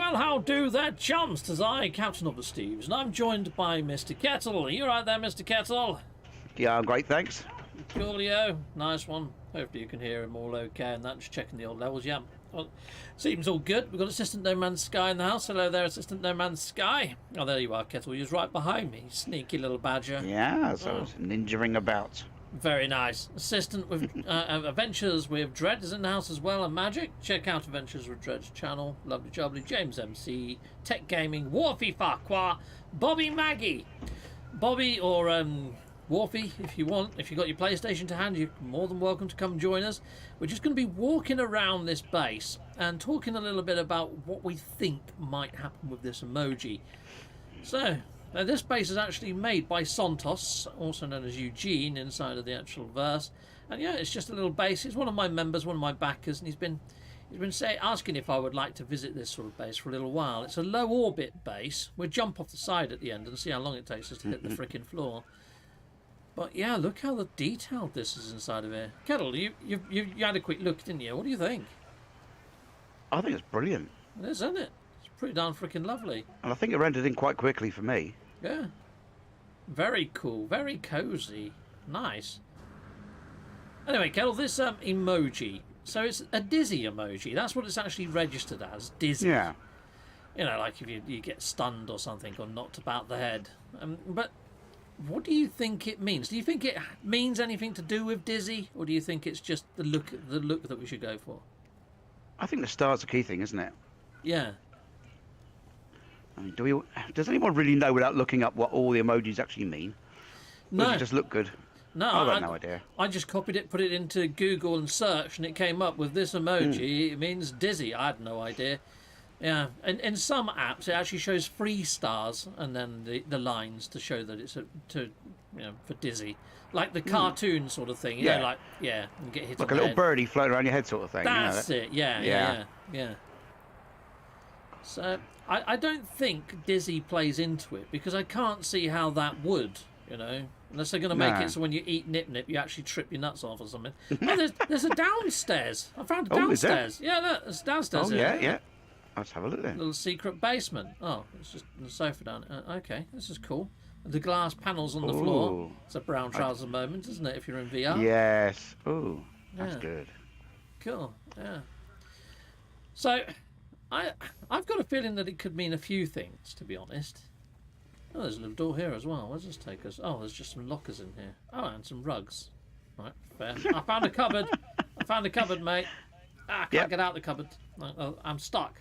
Well, how do that, chums? 'Tis I, Captain of the Steves, and I'm joined by Mr. Kettle. Are you right there, Mr. Kettle? Yeah, I'm great, thanks. Coolio. Nice one. Hopefully you can hear him all okay and that. Just checking the old levels, yeah. Well, seems all good. We've got Assistant No Man's Sky in the house. Hello there, Assistant No Man's Sky. Oh, there you are, Kettle. You're right behind me. Sneaky little badger. Yeah, so it's ninjaing about. Very nice. Assistant with Adventures with Dread is in the house as well, and Magic. Check out Adventures with Dread's channel. Lovely jubbly. James MC, Tech Gaming, Warfy Farquhar, Bobby Maggie. Bobby or Warfy, if you want. If you've got your PlayStation to hand, you're more than welcome to come join us. We're just going to be walking around this base and talking a little bit about what we think might happen with this emoji. So, this base is actually made by Santos, also known as Eugene, inside of the actual verse. And yeah, it's just a little base. He's one of my members, one of my backers, and he's been asking if I would like to visit this sort of base for a little while. It's a low orbit base. We'll jump off the side at the end and see how long it takes us to hit the frickin' floor. But yeah, look how detailed this is inside of here. Kettle, you had a quick look, didn't you? What do you think? I think it's brilliant. It is, isn't it? It's pretty darn freaking lovely. And I think it rendered in quite quickly for me. Yeah. Very cool. Very cozy. Nice. Anyway, Kettle, this emoji. So it's a dizzy emoji. That's what it's actually registered as. Dizzy. Yeah. You know, like if you get stunned or something or knocked about the head. But what do you think it means? Do you think it means anything to do with dizzy? Or do you think it's just the look that we should go for? I think the star's the key thing, isn't it? Yeah. I mean, does anyone really know without looking up what all the emojis actually mean? No. Or does it just look good? No, I've got no idea. I just copied it, put it into Google and searched, and it came up with this emoji. It means dizzy. I had no idea. Yeah, and in some apps, it actually shows 3 stars and then the lines to show that it's for dizzy, like the cartoon sort of thing. You know, like you get hit like on a little head. birdie floating around your head, sort of thing. That's it. Yeah. So I don't think dizzy plays into it because I can't see how that would. Unless they're going to make it so when you eat nip, you actually trip your nuts off or something. Oh, there's a downstairs. I found a downstairs. Is there? Yeah, look, there's downstairs. Oh, yeah. Let's have a look then. Little secret basement. Oh, it's just the sofa down. Okay, this is cool. The glass panels on the floor. It's a brown trousers moment, isn't it, if you're in VR? Yes. Oh, that's good. Cool, yeah. So, I've got a feeling that it could mean a few things, to be honest. Oh, there's a little door here as well. Where's this take us? Oh, there's just some lockers in here. Oh, and some rugs. Right, fair. I found a cupboard. Mate. I can't get out the cupboard. I'm stuck.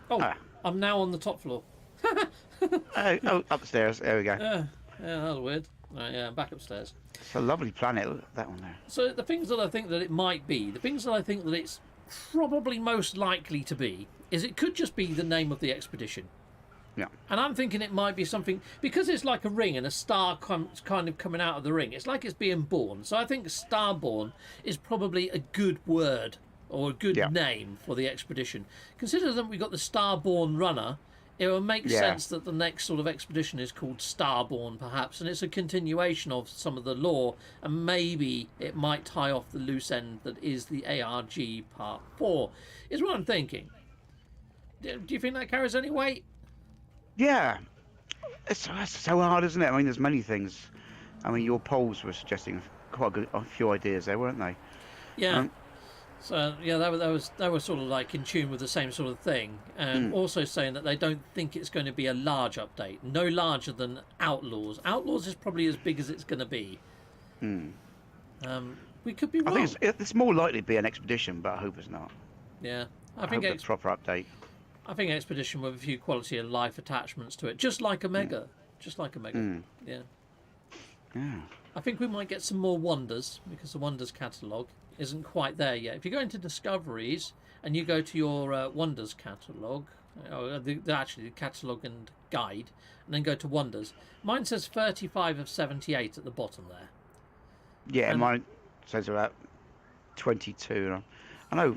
Oh, I'm now on the top floor. Upstairs. There we go. Yeah, that was weird. Right, yeah, I'm back upstairs. It's a lovely planet. Look at that one there. So the things that I think that it might be, the things that I think that it's probably most likely to be, is it could just be the name of the expedition. Yeah. And I'm thinking it might be something, because it's like a ring and a star kind of coming out of the ring. It's like it's being born. So I think Starborn is probably a good word or a good name for the expedition. Consider that we've got the Starborn runner. It will make sense that the next sort of expedition is called Starborn, perhaps, and it's a continuation of some of the lore, and maybe it might tie off the loose end that is the ARG Part 4, is what I'm thinking. Do you think that carries any weight? Yeah. It's so hard, isn't it? I mean, there's many things. I mean, your polls were suggesting quite a few ideas there, weren't they? Yeah. So yeah, they were sort of like in tune with the same sort of thing, and also saying that they don't think it's going to be a large update, no larger than Outlaws. Outlaws is probably as big as it's going to be. We could be wrong. I think it's more likely to be an expedition, but I hope it's not. Yeah, I think it's a proper update. I think expedition with a few quality of life attachments to it, just like Omega, Yeah. I think we might get some more Wonders because the Wonders catalogue isn't quite there yet. If you go into Discoveries and you go to your Wonders catalogue, actually the catalogue and guide, and then go to Wonders, mine says 35 of 78 at the bottom there. Yeah, mine says about 22. I know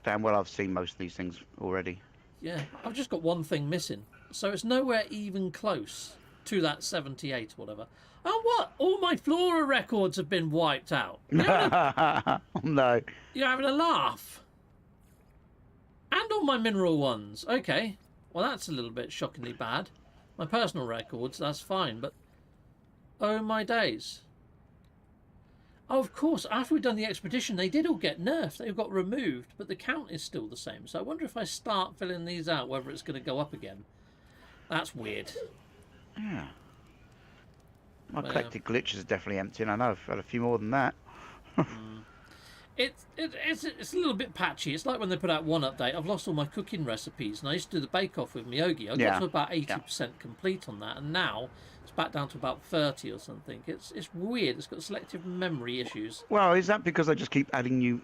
damn well I've seen most of these things already. Yeah, I've just got one thing missing, so it's nowhere even close to that 78 or whatever. Oh, what? All my Flora records have been wiped out. No. You're having a laugh. And all my mineral ones. Okay. Well, that's a little bit shockingly bad. My personal records, that's fine, but oh my days. Oh, of course, after we've done the expedition, they did all get nerfed. They got removed, but the count is still the same. So I wonder if I start filling these out, whether it's going to go up again. That's weird. Yeah. My collected glitches are definitely empty, and I know I've had a few more than that. It's a little bit patchy. It's like when they put out one update. I've lost all my cooking recipes, and I used to do the bake-off with Miyogi. I got to about 80% complete on that, and now it's back down to about 30 or something. It's weird. It's got selective memory issues. Well, is that because I just keep adding new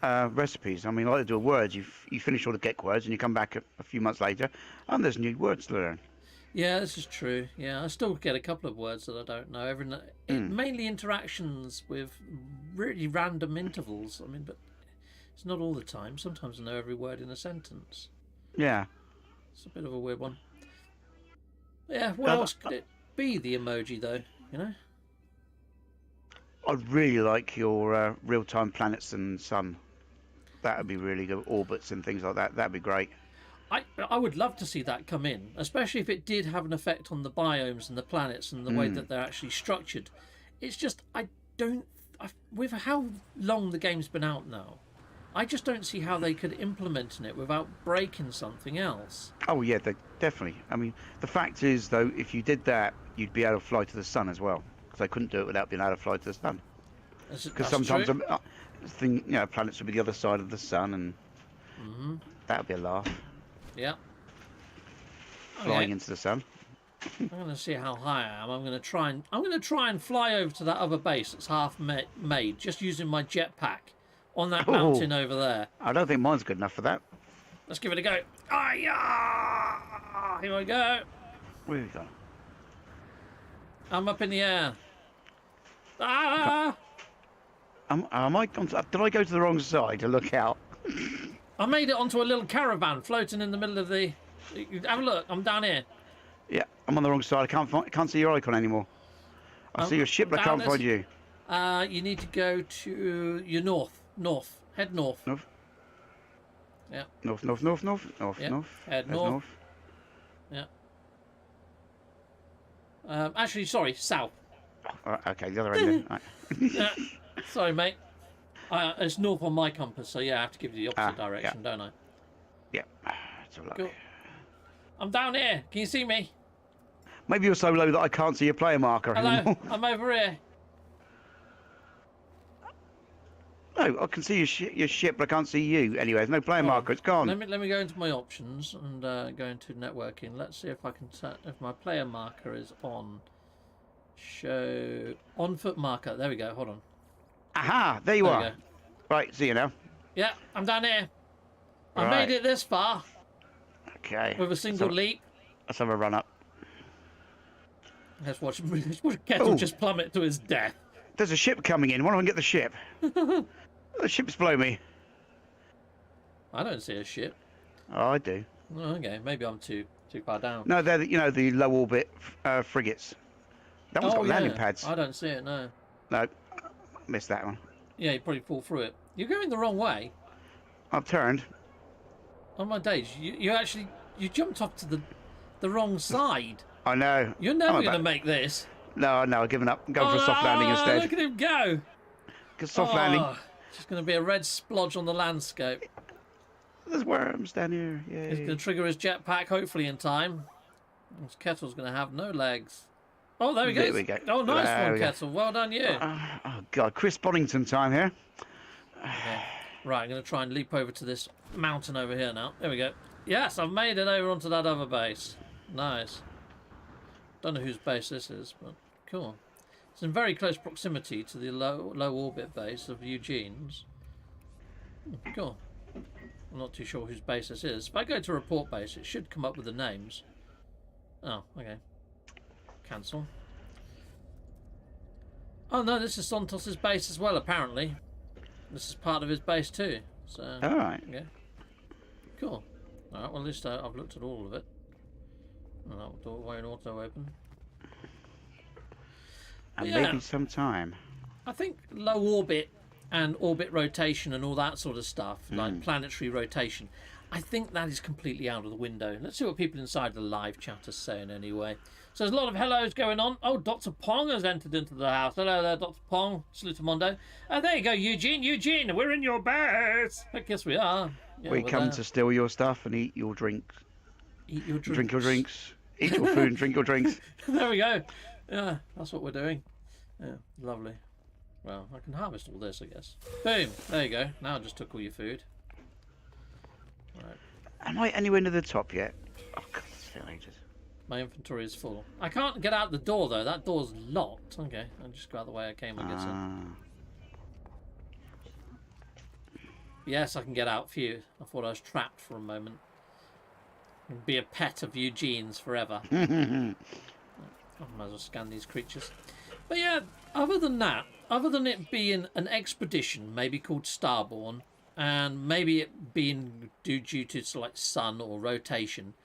recipes? I mean, like I do a word, you finish all the get words, and you come back a few months later, and there's new words to learn. Yeah, this is true. Yeah, I still get a couple of words that I don't know. Mainly interactions with really random intervals. I mean, but it's not all the time. Sometimes I know every word in a sentence. Yeah. It's a bit of a weird one. Yeah, what else could it be, the emoji, though? You know? I'd really like your real-time planets and sun. That would be really good. Orbits and things like that. That'd be great. I would love to see that come in, especially if it did have an effect on the biomes and the planets and the way that they're actually structured. It's just, with how long the game's been out now, I just don't see how they could implement it without breaking something else. Oh, yeah, definitely. I mean, the fact is, though, if you did that, you'd be able to fly to the sun as well. Because I couldn't do it without being able to fly to the sun. Because sometimes planets would be the other side of the sun, and that would be a laugh. Yeah. Flying into the sun. I'm going to see how high I am. I'm going to try and fly over to that other base that's half made, just using my jetpack on that mountain over there. I don't think mine's good enough for that. Let's give it a go. Here we go. Where have we gone? I'm up in the air. Did I go to the wrong side to look out? I made it onto a little caravan floating in the middle of the... Have a look, I'm down here. Yeah, I'm on the wrong side. I can't see your icon anymore. I see your ship, but I can't find you. You need to go to your north. North. Head north. North? Yeah. North. Yeah. North. Head north. Yeah. Actually, sorry, south. Oh, okay, the other end then. Right. Sorry, mate. It's north on my compass, so yeah, I have to give you the opposite direction, don't I? Yeah. Let's have a look. Cool. I'm down here. Can you see me? Maybe you're so low that I can't see your player marker anymore. I'm over here. No, I can see your ship, but I can't see you. Anyway, there's no player marker. It's gone. Let me go into my options and go into networking. Let's see if I can set if my player marker is on. Show on foot marker. There we go. Hold on. Aha! There you are. Right, see you now. Yeah, I'm down here. I made it this far. Okay. With a single leap. Let's have a run up. Let's watch Kettle just plummet to his death. There's a ship coming in. Why don't I get the ship? The ship's below me. I don't see a ship. Oh, I do. Oh, okay, maybe I'm too far down. No, they're the low orbit frigates. That one's got landing pads. I don't see it. No. No, missed that one. Yeah, you probably fall through it. You're going the wrong way. I've turned. On my days, you jumped off to the wrong side. I know. You're never going to make this. No, I've given up. I'm going for a soft landing instead. Look at him go. Soft landing. It's just going to be a red splodge on the landscape. There's worms down here. Yay. He's going to trigger his jetpack, hopefully in time. This Kettle's going to have no legs. Oh, there we go. There we go. Oh, nice one, Kettle. Well done, you. Oh, God. Chris Bonington time here. Okay. Right, I'm going to try and leap over to this mountain over here now. There we go. Yes, I've made it over onto that other base. Nice. Don't know whose base this is, but cool. It's in very close proximity to the low orbit base of Eugene's. Cool. I'm not too sure whose base this is. If I go to report base, it should come up with the names. Oh, okay. Cancel. Oh no, this is Santos's base as well, apparently. This is part of his base too. So, alright. Okay. Cool. Alright, well at least I've looked at all of it. And that doorway and auto open. And maybe some time. I think low orbit and orbit rotation and all that sort of stuff, like planetary rotation, I think that is completely out of the window. Let's see what people inside the live chat are saying anyway. So there's a lot of hellos going on. Oh, Dr. Pong has entered into the house. Hello there, Dr. Pong. Salutamondo. There you go, Eugene. Eugene, we're in your base. I guess we are. Yeah, we come to steal your stuff and eat your drinks. Eat your drinks. Drink your drinks. Eat your food and drink your drinks. There we go. Yeah, that's what we're doing. Yeah, lovely. Well, I can harvest all this, I guess. Boom. There you go. Now I just took all your food. Right. Am I anywhere near the top yet? Oh, God, it's been ages. My inventory is full. I can't get out the door, though. That door's locked. Okay, I'll just go out the way I came, I guess. Yes, I can get out. Phew. I thought I was trapped for a moment. Be a pet of Eugene's forever. I might as well scan these creatures. But yeah, other than that, other than it being an expedition, maybe called Starborn, and maybe it being due to like sun or rotation,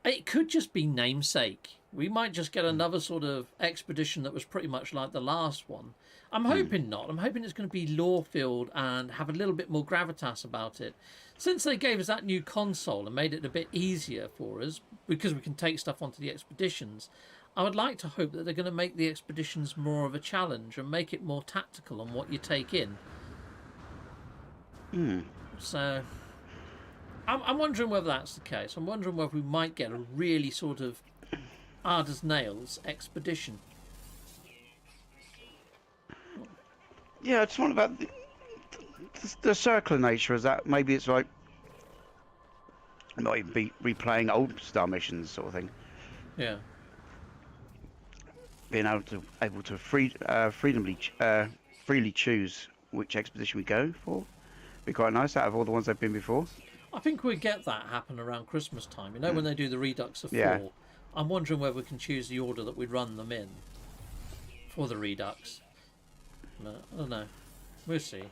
it could just be namesake. We might just get another sort of expedition that was pretty much like the last one. I'm hoping not. I'm hoping it's going to be lore-filled and have a little bit more gravitas about it. Since they gave us that new console and made it a bit easier for us, because we can take stuff onto the expeditions, I would like to hope that they're going to make the expeditions more of a challenge and make it more tactical on what you take in. So, I'm wondering whether that's the case. I'm wondering whether we might get a really sort of hard as nails expedition. Yeah, I just wonder about the circular nature of that. Maybe it's like not even be replaying old Star missions sort of thing. Yeah. Being able to freely choose which expedition we go for. Be quite nice out of all the ones they've been before. I think we get that happen around Christmas time. You know, when they do the Redux of 4. Yeah. I'm wondering whether we can choose the order that we run them in for the Redux. But I don't know. We'll see.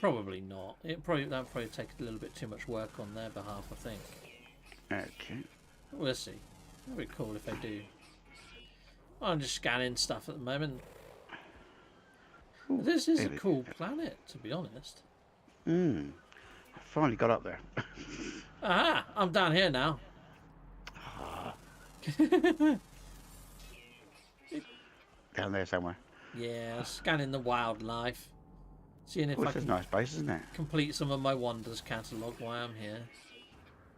Probably not. That'll probably take a little bit too much work on their behalf, I think. Okay. We'll see. That'd be cool if they do. I'm just scanning stuff at the moment. Ooh, this is a cool planet, to be honest. I finally got up there. Aha! I'm down here now. Down there somewhere. Yeah, scanning the wildlife. Seeing if I It's a can nice base, isn't it? complete some of my wonders catalogue while I'm here.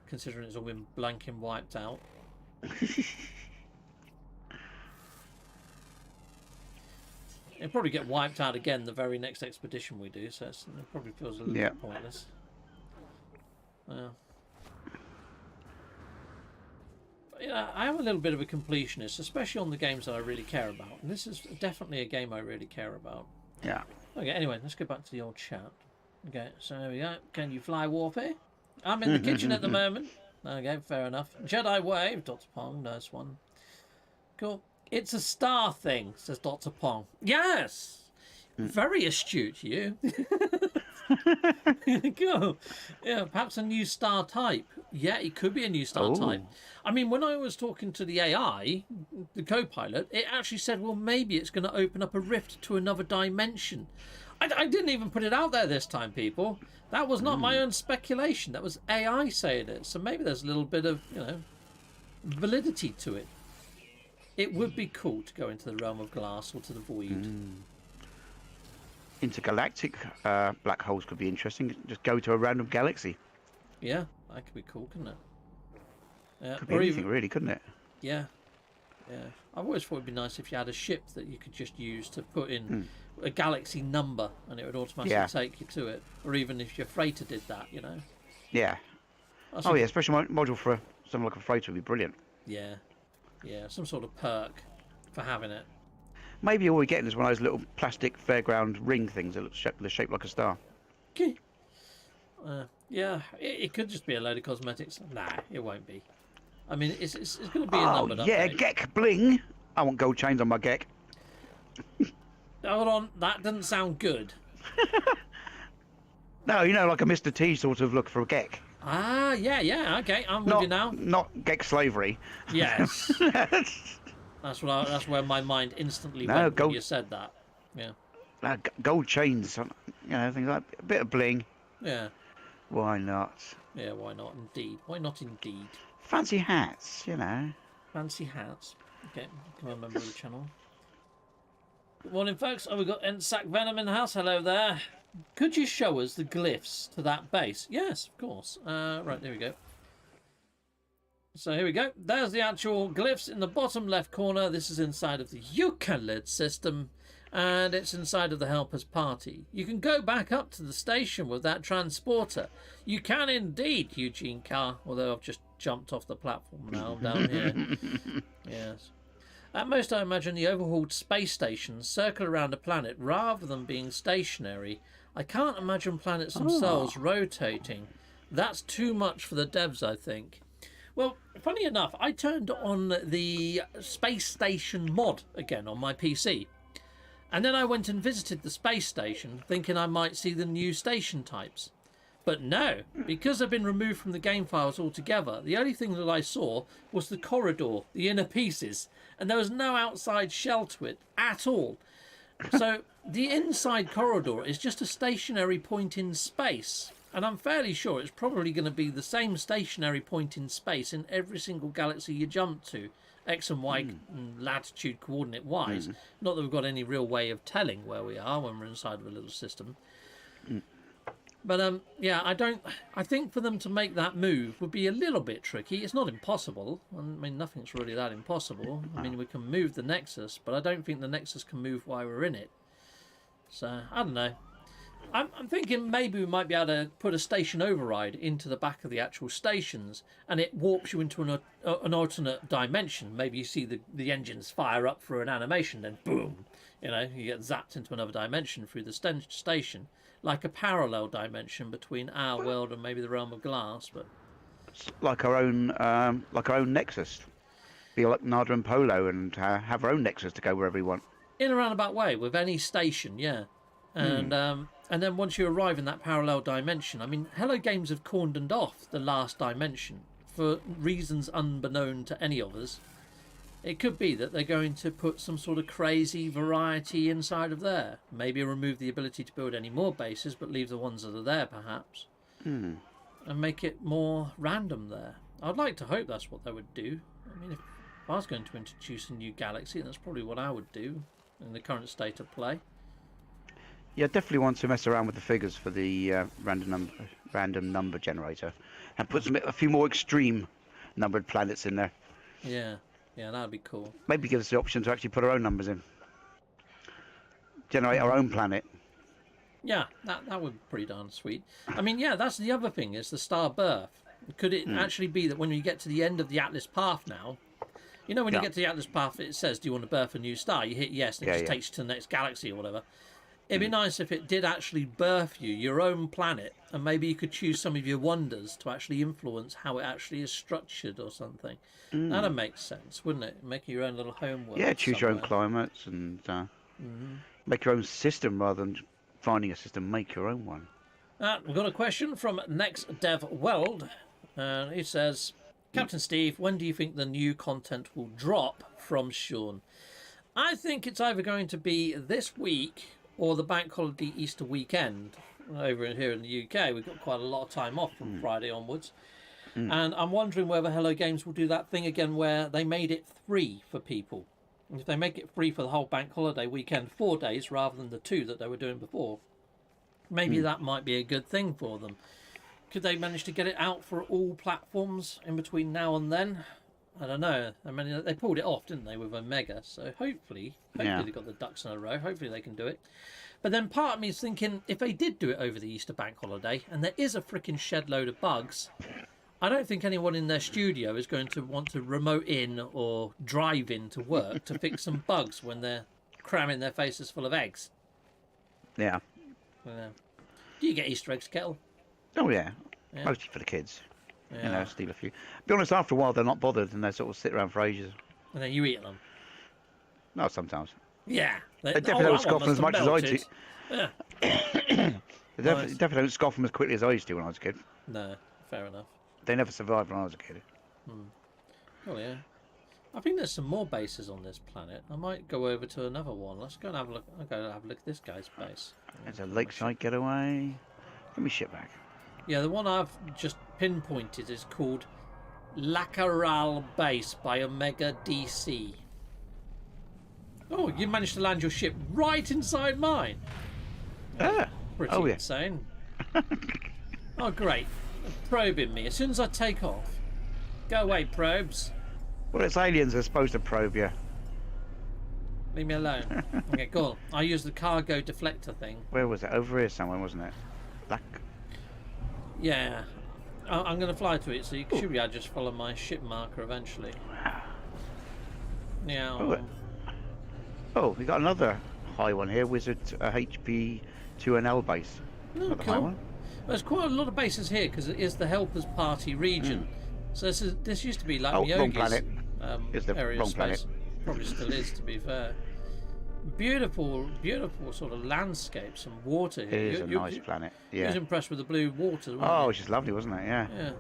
Considering it's all been blanking wiped out. It'll probably get wiped out again the very next expedition we do, so it probably feels a little bit pointless. Well, but, you know, I am a little bit of a completionist, especially on the games that I really care about. And this is definitely a game I really care about. Yeah. Okay, anyway, let's go back to the old chat. Okay, so there we go. Can you fly warfare? I'm in the kitchen at the moment. Okay, fair enough. Jedi Wave, Dr. Pong, nice one. Cool. It's a star thing, says Dr. Pong. Yes! Very astute, you. Cool. Yeah, perhaps a new star type. Yeah, it could be a new star type. I mean, when I was talking to the AI, the co-pilot, it actually said, well, maybe it's going to open up a rift to another dimension. I didn't even put it out there this time, people. That was not my own speculation. That was AI saying it. So maybe there's a little bit of, you know, validity to it. It would be cool to go into the realm of glass or to the void. Intergalactic black holes could be interesting. Just go to a random galaxy. Yeah, that could be cool, couldn't it? Yeah, Could be anything, really, couldn't it? Yeah, yeah. I've always thought it'd be nice if you had a ship that you could just use to put in a galaxy number and it would automatically take you to it. Or even if your freighter did that, you know. Yeah. Yeah, special module for something like a freighter would be brilliant. Yeah. Yeah, some sort of perk for having it. Maybe all we're getting is one of those little plastic fairground ring things that look shaped like a star. Okay. Yeah, it could just be a load of cosmetics. Nah, it won't be. I mean, it's going to be a numbered update. Gek bling. I want gold chains on my Gek. Hold on, that doesn't sound good. No, you know, like a Mr. T sort of look for a Gek. Ah, yeah, okay, I'm with you now. Not Gek slavery. Yes. That's where my mind instantly went when you said that. Yeah. Gold chains, you know, things like a bit of bling. Yeah. Why not? Yeah, why not? Indeed. Why not? Indeed. Fancy hats, you know. Fancy hats. Okay, become a member of the channel. Good morning, folks. Oh, we've got NSAC Venom in the house. Hello there. Could you show us the glyphs to that base? Yes, of course. Right, there we go. So here we go. There's the actual glyphs in the bottom left corner. This is inside of the Euclid system, and it's inside of the Helper's Party. You can go back up to the station with that transporter. You can indeed, Eugene Carr, although I've just jumped off the platform now down here. Yes. At most, I imagine the overhauled space stations circle around a planet rather than being stationary. I can't imagine planets themselves rotating. That's too much for the devs, I think. Well, funny enough, I turned on the space station mod again on my PC. And then I went and visited the space station, thinking I might see the new station types. But no, because they've been removed from the game files altogether, the only thing that I saw was the corridor, the inner pieces, and there was no outside shell to it at all. So the inside corridor is just a stationary point in space. And I'm fairly sure it's probably going to be the same stationary point in space in every single galaxy you jump to, X and Y latitude coordinate wise. Not that we've got any real way of telling where we are when we're inside of a little system. But yeah, I think for them to make that move would be a little bit tricky. It's not impossible. I mean, nothing's really that impossible. I mean, we can move the Nexus, but I don't think the Nexus can move while we're in it. So, I don't know. I'm thinking maybe we might be able to put a station override into the back of the actual stations, and it warps you into an alternate dimension. Maybe you see the engines fire up for an animation, then boom, you know, you get zapped into another dimension through the station, like a parallel dimension between our world and maybe the realm of glass. But it's like our own Nexus. Be like Nada and Polo, and have our own Nexus to go wherever we want. In a roundabout way, with any station, yeah. And then once you arrive in that parallel dimension, I mean, Hello Games have cordoned off the last dimension for reasons unbeknown to any of us. It could be that they're going to put some sort of crazy variety inside of there. Maybe remove the ability to build any more bases, but leave the ones that are there, perhaps. And make it more random there. I'd like to hope that's what they would do. I mean, if I was going to introduce a new galaxy, that's probably what I would do in the current state of play. Yeah, definitely want to mess around with the figures for the random number generator, and put a few more extreme numbered planets in there. Yeah, that'd be cool. Maybe give us the option to actually put our own numbers in, generate our own planet. Yeah, that would be pretty darn sweet. I mean, yeah, that's the other thing, is the star birth. Could it actually be that when you get to the end of the Atlas path now, you know, when you get to the Atlas path, it says, do you want to birth a new star? You hit yes, and it just takes you to the next galaxy or whatever. It'd be nice if it did actually birth you your own planet, and maybe you could choose some of your wonders to actually influence how it actually is structured or something. That'd make sense, wouldn't it? Make your own little homeworld. Yeah, choose your own climates and make your own system rather than finding a system. Make your own one. We've got a question from Next Dev Weld. He says, Captain Steve, when do you think the new content will drop? From Sean. I think it's either going to be this week or the bank holiday Easter weekend. Over here in the UK, we've got quite a lot of time off from Friday onwards. And I'm wondering whether Hello Games will do that thing again where they made it free for people. If they make it free for the whole bank holiday weekend, 4 days rather than the 2 that they were doing before, maybe that might be a good thing for them. Could they manage to get it out for all platforms in between now and then? I don't know. I mean, they pulled it off, didn't they, with Omega? So hopefully they got the ducks in a row. Hopefully they can do it. But then part of me is thinking, if they did do it over the Easter bank holiday, and there is a freaking shed load of bugs, I don't think anyone in their studio is going to want to remote in or drive in to work to fix some bugs when they're cramming their faces full of eggs. Yeah. Do you get Easter eggs, Kettle? Oh, yeah. Mostly for the kids. Yeah. You know, steal a few. Be honest, after a while they're not bothered and they sort of sit around for ages. And then you eat them? No, sometimes. Yeah. They definitely don't scoff them as much as I do. Yeah. They definitely don't scoff them as quickly as I used to when I was a kid. No, fair enough. They never survived when I was a kid. Oh, yeah. I think there's some more bases on this planet. I might go over to another one. Let's go and have a look. I'll go have a look at this guy's base. There's a lakeside getaway. Give me shit back. Yeah, the one I've just pinpointed is called Lacaral Base by Omega DC. Oh, you managed to land your ship right inside mine. Pretty insane. Oh, great. They're probing me as soon as I take off. Go away, probes. Well, it's aliens are supposed to probe you. Leave me alone. Okay, go on. I use the cargo deflector thing. Where was it? Over here somewhere, wasn't it? Black. Yeah. I'm going to fly to it, so you should be able to just follow my ship marker eventually. Now. Oh, we got another high one here. Wizard HP 2NL base. Oh, cool. Well, there's quite a lot of bases here because it is the Helpers Party region. So this used to be like Myogi's wrong planet. It's the area wrong of space. planet. Probably still is, to be fair. Beautiful, beautiful sort of landscapes and water here. It is a nice planet. Yeah. I was impressed with the blue water. Oh, it was just lovely, wasn't it? Yeah. Yeah.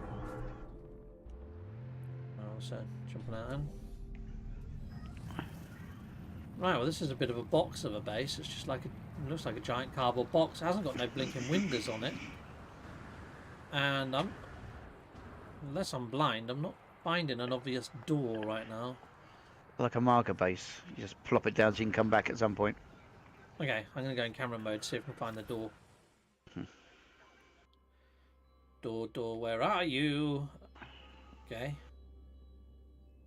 Oh, so jumping out in. Right, well, this is a bit of a box of a base. It's just like it looks like a giant cardboard box. It hasn't got no blinking windows on it. And unless I'm blind, I'm not finding an obvious door right now. Like a marker base. You just plop it down so you can come back at some point. Okay, I'm going to go in camera mode, see if I can find the door. Door, where are you? Okay.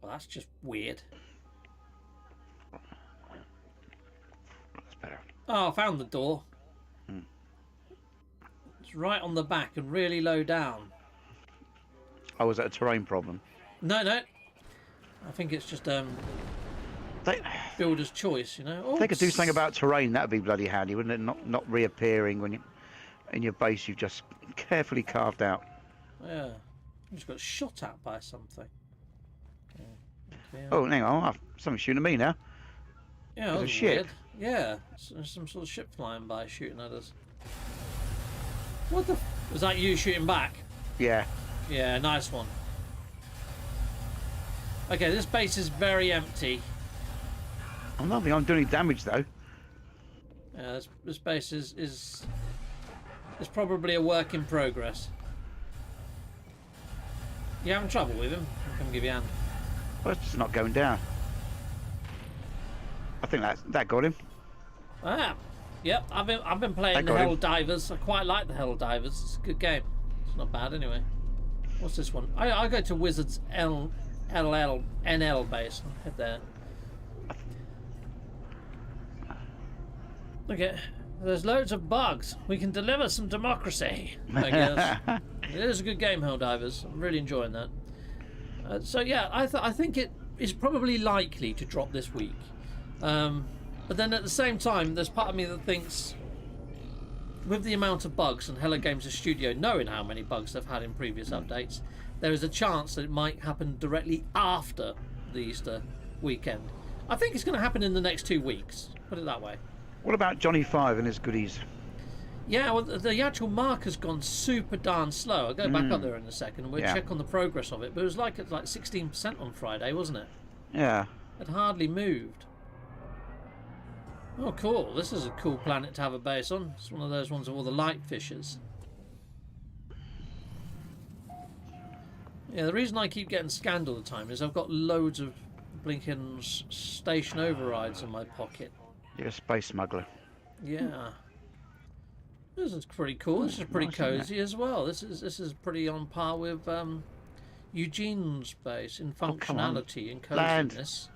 Well, that's just weird. That's better. Oh, I found the door. It's right on the back and really low down. Oh, was that a terrain problem? No. I think it's just builder's choice, you know. If they could do something about terrain, that would be bloody handy, wouldn't it? Not reappearing when you in your base you've just carefully carved out. Yeah. I just got shot at by something. Okay. Oh, hang on, something's shooting at me now. Yeah, there's a ship. Weird. Yeah, there's some sort of ship flying by shooting at us. What the? Was that you shooting back? Yeah. Yeah, nice one. Okay, this base is very empty. I don't think I'm doing any damage though. Yeah, this base is probably a work in progress. You having trouble with him? I'll come give you a hand. Well, it's just not going down. I think that got him. Ah, yep. I've been playing the Hell Divers. I quite like the Hell Divers. It's a good game. It's not bad anyway. What's this one? I go to Wizards NL base. I'll head there. Okay. There's loads of bugs. We can deliver some democracy, I guess. It is a good game, Hell Divers. I'm really enjoying that. So yeah, I think it is probably likely to drop this week. But then at the same time, there's part of me that thinks, with the amount of bugs and Hello Games Studio knowing how many bugs they've had in previous updates, there is a chance that it might happen directly after the Easter weekend. I think it's going to happen in the next 2 weeks. Put it that way. What about Johnny 5 and his goodies? Yeah, well, the actual marker's gone super darn slow. I'll go back up there in a second and we'll check on the progress of it. But it was like 16% on Friday, wasn't it? Yeah. It hardly moved. Oh, cool. This is a cool planet to have a base on. It's one of those ones with all the light fissures. Yeah, the reason I keep getting scanned all the time is I've got loads of blinking station overrides in my pocket. You're a space smuggler. Yeah. This is pretty cool. This is pretty cozy as well. This is pretty on par with Eugene's base in functionality and coziness.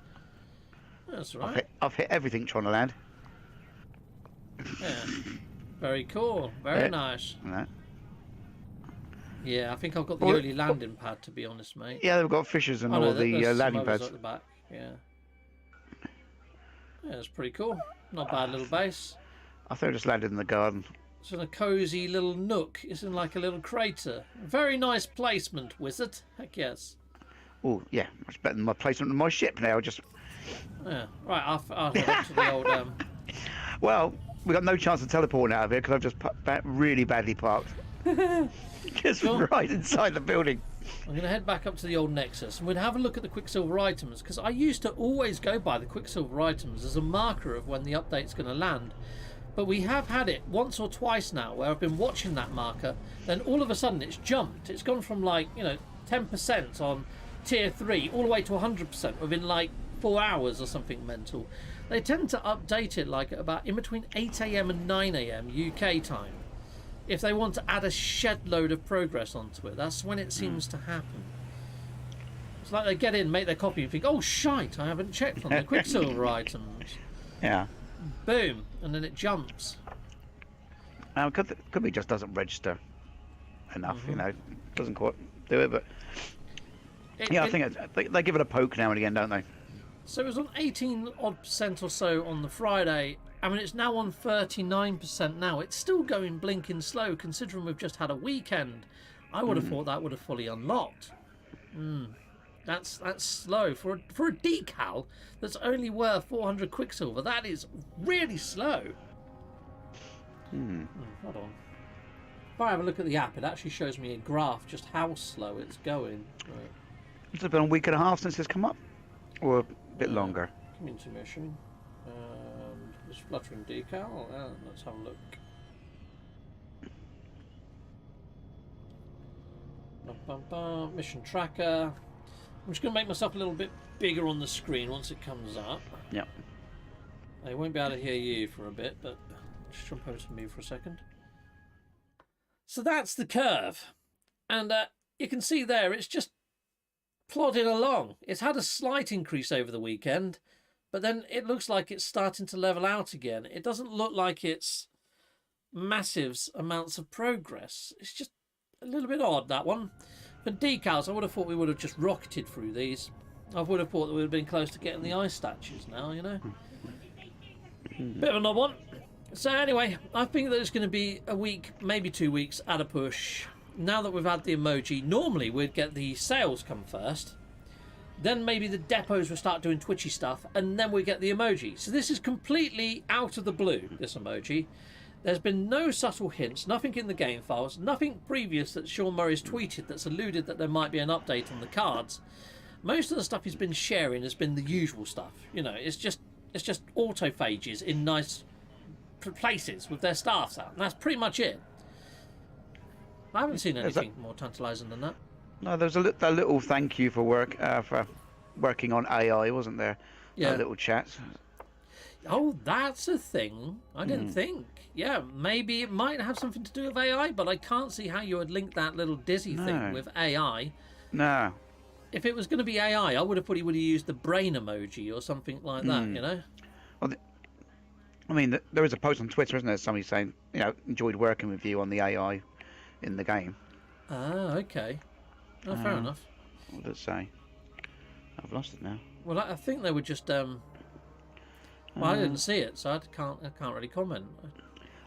That's right. I've hit everything trying to land. Yeah. Very cool. Very nice. Right. Yeah, I think I've got the early landing pad, to be honest, mate. Yeah, they've got fissures and all the landing pads. At the back. Yeah. Yeah, it's pretty cool. Not bad little base. I think I just landed in the garden. It's in a cosy little nook. It's in like a little crater. Very nice placement, Wizard. Heck yes. Oh, yeah. Much better than my placement of my ship now. Just. Yeah. Right, I'll head up to the old... Well, we got no chance of teleporting out of here because I've just really badly parked. Just right inside the building. I'm going to head back up to the old Nexus and we'll have a look at the Quicksilver items, because I used to always go by the Quicksilver items as a marker of when the update's going to land. But we have had it once or twice now where I've been watching that marker, then all of a sudden it's jumped. It's gone from like, 10% on tier 3 all the way to 100% within like 4 hours or something mental. They tend to update it like at about in between 8 a.m. and 9 a.m. UK time. If they want to add a shed load of progress onto it, that's when it seems to happen. It's like they get in, make their copy and think, oh shite, I haven't checked on the Quicksilver items. Yeah. Boom, and then it jumps. Could be just doesn't register enough, doesn't quite do it, but I think they give it a poke now and again, don't they? So it was on 18% or so on the Friday. I mean, it's now on 39% now. It's still going blinking slow, considering we've just had a weekend. I would have thought that would have fully unlocked. That's slow for a decal that's only worth 400 Quicksilver. That is really slow. Hold on. If I have a look at the app, it actually shows me a graph just how slow it's going. Right. It's been a week and a half since it's come up, or a bit longer. Community mission. This fluttering decal. Let's have a look. Mission tracker. I'm just going to make myself a little bit bigger on the screen once it comes up. Yep. I won't be able to hear you for a bit, but just jump over to me for a second. So that's the curve. And you can see there, it's just plodding along. It's had a slight increase over the weekend, but then it looks like it's starting to level out again. It doesn't look like it's massive amounts of progress. It's just a little bit odd, that one. For decals, I would have thought we would have just rocketed through these. I would have thought that we would have been close to getting the ice statues now, Bit of an odd one. So anyway, I think that it's going to be a week, maybe 2 weeks at a push. Now that we've had the emoji, normally we'd get the sales come first. Then maybe the depots will start doing twitchy stuff, and then we get the emoji. So this is completely out of the blue, this emoji. There's been no subtle hints, nothing in the game files, nothing previous that Sean Murray's tweeted that's alluded that there might be an update on the cards. Most of the stuff he's been sharing has been the usual stuff. It's just autophages in nice places with their staffs out. And that's pretty much it. I haven't seen anything more tantalising than that. No, there was a little thank you for working on AI, wasn't there? Yeah. A little chat. Oh, that's a thing. I didn't think. Yeah, maybe it might have something to do with AI, but I can't see how you would link that little dizzy thing with AI. No. If it was going to be AI, I would have thought he would have used the brain emoji or something like that, Well, I mean, there is a post on Twitter, isn't there? Somebody saying, enjoyed working with you on the AI in the game. Ah, okay. Oh, fair enough. What did it say? I've lost it now. Well, I think they were just... Well, I didn't see it, so I can't really comment.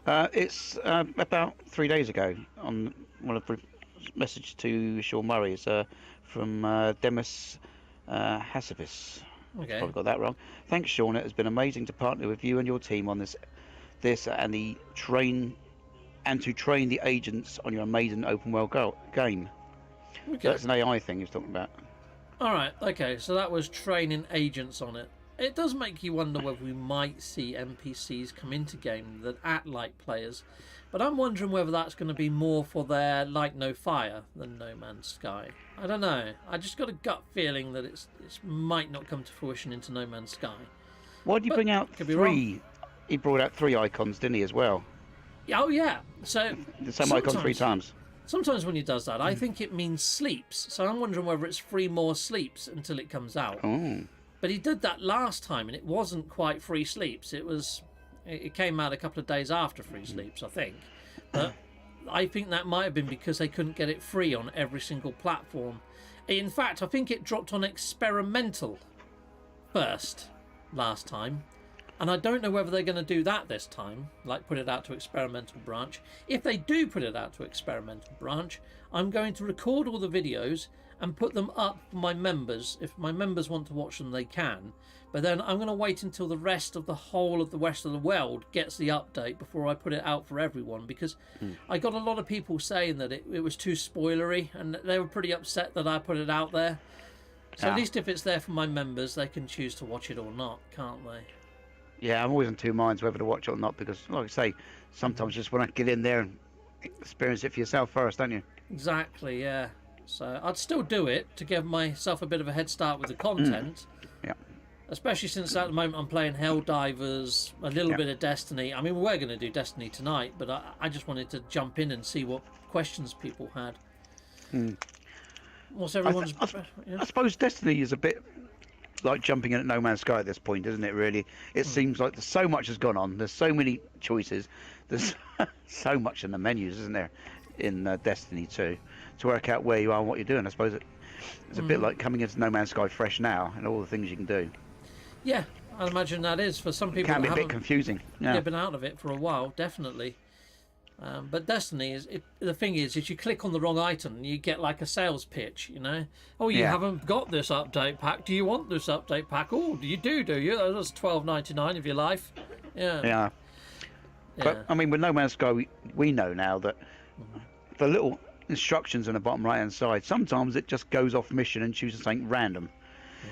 It's about 3 days ago on one of the messages to Sean Murray. It's from Demis Hasavis. Okay. Probably got that wrong. Thanks, Sean. It has been amazing to partner with you and your team on this and to train the agents on your amazing open world game. Okay. So that's an AI thing he's talking about. All right. Okay. So that was training agents on it. It does make you wonder whether we might see NPCs come into game that act like players, but I'm wondering whether that's going to be more for their Light No Fire than No Man's Sky. I don't know. I just got a gut feeling that it might not come to fruition into No Man's Sky. Why did you bring out 3? He brought out 3 icons, didn't he, as well? Oh yeah. So the same icon 3 times. Sometimes when he does that, I think it means sleeps. So I'm wondering whether it's 3 more sleeps until it comes out. Oh. But he did that last time, and it wasn't quite 3 sleeps. It came out a couple of days after 3 sleeps, I think. But I think that might have been because they couldn't get it free on every single platform. In fact, I think it dropped on experimental first last time. And I don't know whether they're going to do that this time, like put it out to experimental branch. If they do put it out to experimental branch, I'm going to record all the videos and put them up for my members. If my members want to watch them, they can. But then I'm going to wait until the rest of the whole of the rest of the world gets the update before I put it out for everyone, because I got a lot of people saying that it was too spoilery, and they were pretty upset that I put it out there. So at least if it's there for my members, they can choose to watch it or not, can't they? Yeah, I'm always in two minds whether to watch it or not because, like I say, sometimes you just want to get in there and experience it for yourself first, don't you? Exactly, yeah. So I'd still do it to give myself a bit of a head start with the content. Yeah. Especially since at the moment I'm playing Helldivers, a little bit of Destiny. I mean, we're going to do Destiny tonight, but I just wanted to jump in and see what questions people had. What's everyone's... I suppose Destiny is a bit like jumping in at No Man's Sky at this point, isn't it, really? It seems like so much has gone on. There's so many choices. There's so much in the menus, isn't there, in Destiny 2, to work out where you are and what you're doing. I suppose it's a bit like coming into No Man's Sky fresh now and all the things you can do. Yeah, I imagine that is for some people. It can be a bit confusing. Yeah, been out of it for a while, definitely. But Destiny the thing is you click on the wrong item, you get like a sales pitch. You know, oh, you haven't got this update pack. Do you want this update pack? Oh, you do you? That's $12.99 of your life. Yeah. But I mean, with No Man's Sky, we know now that the little instructions on the bottom right hand side, sometimes it just goes off mission and chooses something random.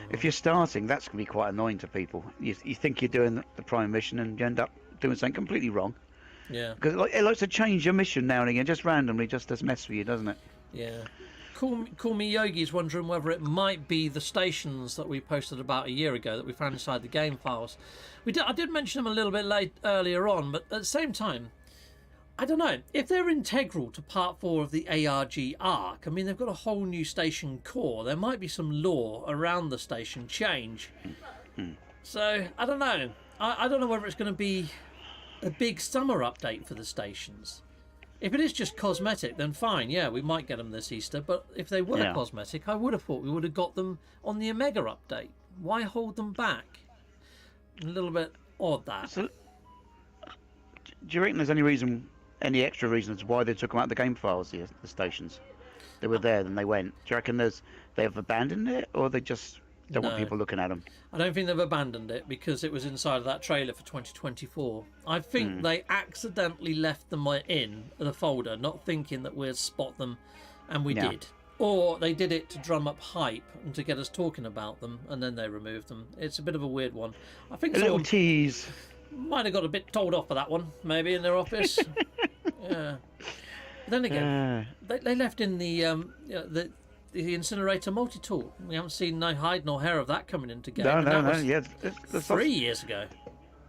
If you're starting, that's going to be quite annoying to people. You think you're doing the prime mission and you end up doing something completely wrong. Yeah. Because it likes to change your mission now and again, just randomly, just to mess with you, doesn't it? Yeah. Call Me Yogi's wondering whether it might be the stations that we posted about a year ago that we found inside the game files. I did mention them a little bit earlier on, but at the same time, I don't know. If they're integral to Part 4 of the ARG arc, I mean, they've got a whole new station core. There might be some lore around the station change. So, I don't know. I don't know whether it's going to be a big summer update for the stations. If it is just cosmetic, then fine. Yeah, we might get them this Easter. But if they were cosmetic, I would have thought we would have got them on the Omega update. Why hold them back? A little bit odd, that. So, do you reckon there's any extra reasons why they took them out of the game files, the stations? They were there, then they went. Do you reckon they have abandoned it, or they just don't want people looking at them? I don't think they've abandoned it because it was inside of that trailer for 2024. I think they accidentally left them in the folder, not thinking that we'd spot them, and we did. Or they did it to drum up hype and to get us talking about them, and then they removed them. It's a bit of a weird one. I think a little tease. Might have got a bit told off for that one, maybe, in their office. Yeah. But then again, they left in the incinerator multi-tool. We haven't seen no hide nor hair of that coming into game. No. Yeah, 3 years ago.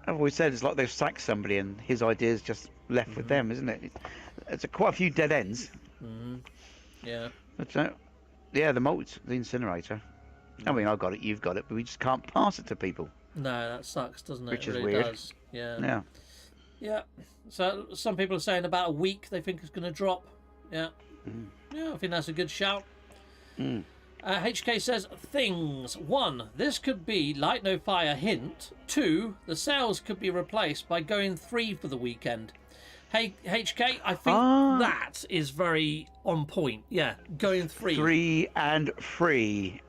I've always said it's like they've sacked somebody and his ideas just left with them, isn't it? It's quite a few dead ends. Yeah. But, the incinerator. I mean, I've got it, you've got it, but we just can't pass it to people. No, that sucks, doesn't it? Which it is really weird. Does. Yeah. Yeah. Yeah. So some people are saying about a week they think it's going to drop. Yeah. Yeah, I think that's a good shout. HK says things. 1, this could be light no fire hint. 2, the sales could be replaced by going 3 for the weekend. Hey HK, I think that is very on point. Yeah, going 3. 3 and free.